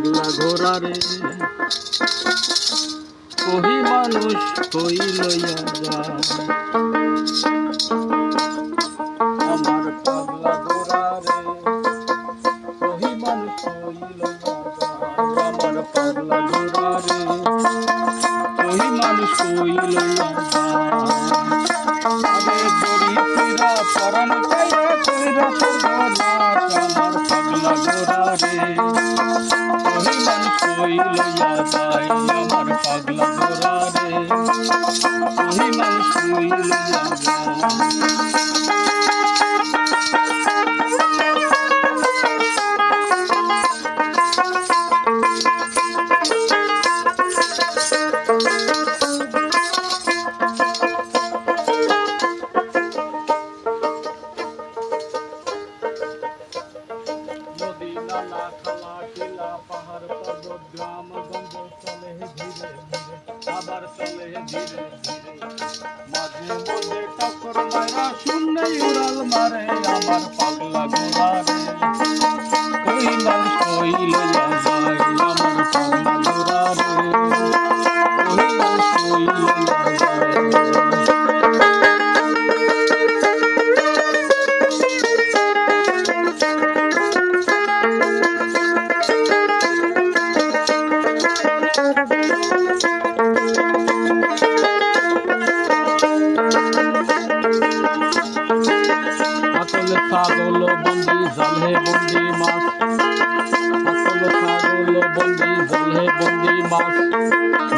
পাগলা ঘোড়া রে কহি মানুষ কই লইয়া যায় আমার পাগলা ঘোড়া রে কহি মানুষ কই লইয়া যায় আমার পাগলা ঘোড়া রে কহি মানুষ কই লইয়া যায় দড়ি ফিরা পরাণ কাইরা কইরা সর্বনাশ আমার পাগলা ঘোড়া রে কহি মানুষ কই লইয়া যায় আমার পাগলা ঘোড়া রে কহি মানুষ কই লইয়া যায় নদী নালা খালা টিলা পাহাড় পর্বত গ্রাম গঞ্জ চলে ধীরে ধীরে আবার চলে ধীরে ধীরে মাঝে মধ্যে টক্কর মারা শূন্য উড়াল মারে আমার পাগলা ঘোড়া রে কই মানুষ কই লইয়া যায় আমার পাগলা ঘোড়া রে কই মানুষ কই লইয়া যায় ছাগল বন্দি জলে বন্দি মাছ আসল ছাগল বন্দি জলে বন্দি মাছ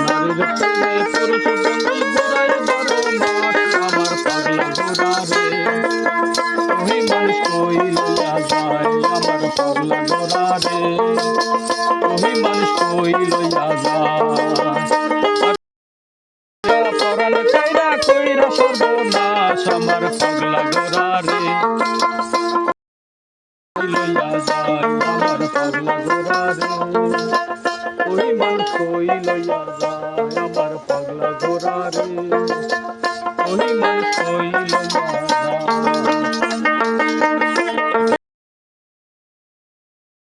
নারীর প্রেমে পুরুষ বন্দি ঘোড়ায় বড় মাছ আমার পাগলা ঘোড়া রে কহি মানুষ কই লইয়া যায় আমার পাগলা ঘোড়া রে কহি মানুষ কই লইয়া যায় পরাণ কাইরা কইরা সর্বনাশ আমার পাগলা ঘোড়া রে লইয়া যায় আমার পাগলা ঘোড়া রে কই মানুষ কই লইয়া